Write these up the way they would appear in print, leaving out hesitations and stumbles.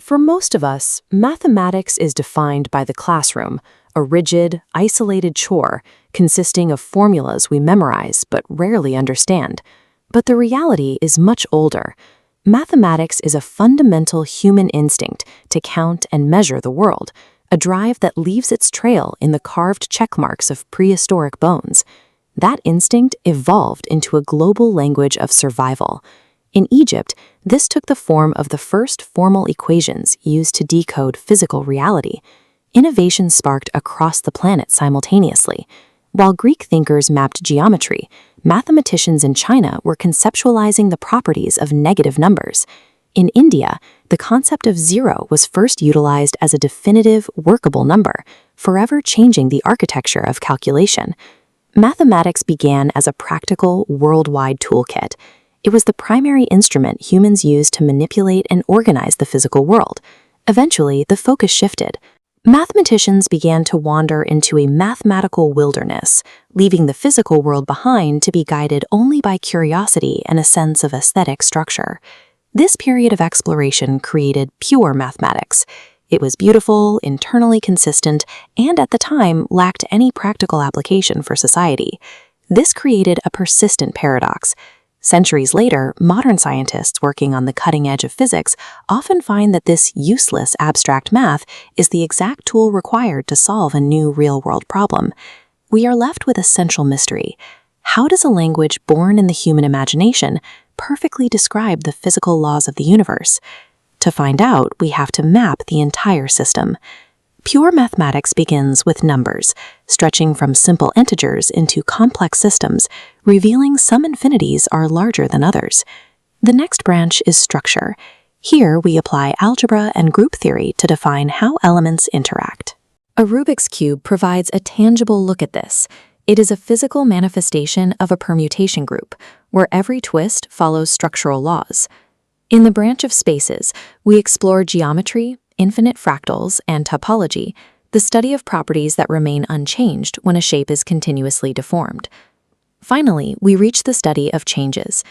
For most of us, mathematics is defined by the classroom, a rigid, isolated chore consisting of formulas we memorize but rarely understand. But the reality is much older. Mathematics is a fundamental human instinct to count and measure the world, a drive that leaves its trail in the carved checkmarks of prehistoric bones. That instinct evolved into a global language of survival. In Egypt, this took the form of the first formal equations used to decode physical reality. Innovation sparked across the planet simultaneously. While Greek thinkers mapped geometry, mathematicians in China were conceptualizing the properties of negative numbers. In India, the concept of zero was first utilized as a definitive, workable number, forever changing the architecture of calculation. Mathematics began as a practical, worldwide toolkit. It was the primary instrument humans used to manipulate and organize the physical world. Eventually, the focus shifted. Mathematicians began to wander into a mathematical wilderness, leaving the physical world behind to be guided only by curiosity and a sense of aesthetic structure. This period of exploration created pure mathematics. It was beautiful, internally consistent, and at the time lacked any practical application for society. This created a persistent paradox. Centuries later, modern scientists working on the cutting edge of physics often find that this useless abstract math is the exact tool required to solve a new real-world problem. We are left with a central mystery. How does a language born in the human imagination perfectly describe the physical laws of the universe? To find out, we have to map the entire system. Pure mathematics begins with numbers, stretching from simple integers into complex systems, revealing some infinities are larger than others. The next branch is structure. Here we apply algebra and group theory to define how elements interact. A Rubik's Cube provides a tangible look at this. It is a physical manifestation of a permutation group, where every twist follows structural laws. In the branch of spaces, we explore geometry, infinite fractals, and topology, the study of properties that remain unchanged when a shape is continuously deformed. Finally, we reach the study of changes.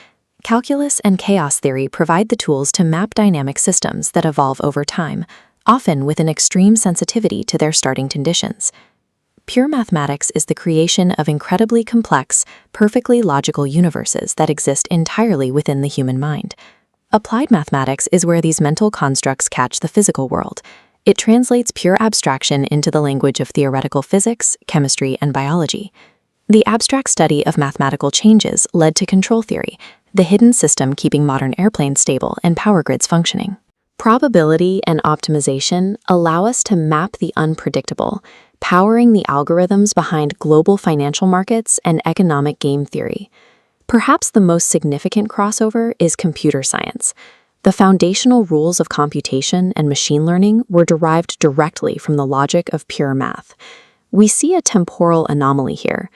Calculus and chaos theory provide the tools to map dynamic systems that evolve over time, often with an extreme sensitivity to their starting conditions. Pure mathematics is the creation of incredibly complex, perfectly logical universes that exist entirely within the human mind. Applied mathematics is where these mental constructs catch the physical world. It translates pure abstraction into the language of theoretical physics, chemistry, and biology. The abstract study of mathematical changes led to control theory, the hidden system keeping modern airplanes stable and power grids functioning. Probability and optimization allow us to map the unpredictable, powering the algorithms behind global financial markets and economic game theory. Perhaps the most significant crossover is computer science. The foundational rules of computation and machine learning were derived directly from the logic of pure math. We see a temporal anomaly here.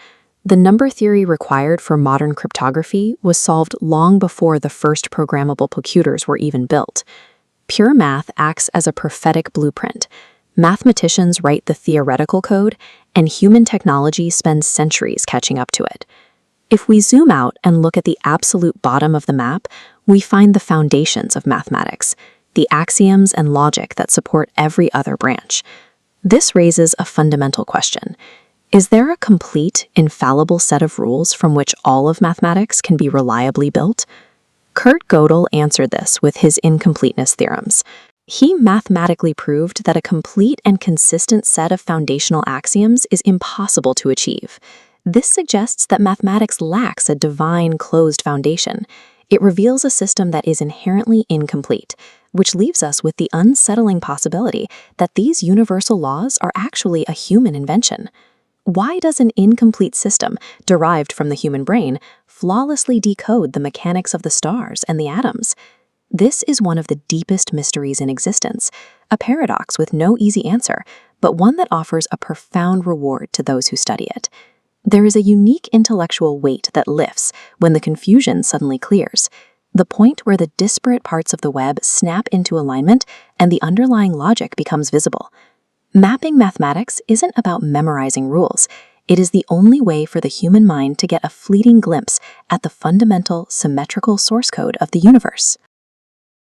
The number theory required for modern cryptography was solved long before the first programmable computers were even built. Pure math acts as a prophetic blueprint. Mathematicians write the theoretical code, and human technology spends centuries catching up to it. If we zoom out and look at the absolute bottom of the map, we find the foundations of mathematics, the axioms and logic that support every other branch. This raises a fundamental question. Is there a complete, infallible set of rules from which all of mathematics can be reliably built? Kurt Gödel answered this with his incompleteness theorems. He mathematically proved that a complete and consistent set of foundational axioms is impossible to achieve. This suggests that mathematics lacks a divine, closed foundation. It reveals a system that is inherently incomplete, which leaves us with the unsettling possibility that these universal laws are actually a human invention. Why does an incomplete system, derived from the human brain, flawlessly decode the mechanics of the stars and the atoms? This is one of the deepest mysteries in existence, a paradox with no easy answer, but one that offers a profound reward to those who study it. There is a unique intellectual weight that lifts when the confusion suddenly clears, the point where the disparate parts of the web snap into alignment and the underlying logic becomes visible. Mapping mathematics isn't about memorizing rules. It is the only way for the human mind to get a fleeting glimpse at the fundamental, symmetrical source code of the universe.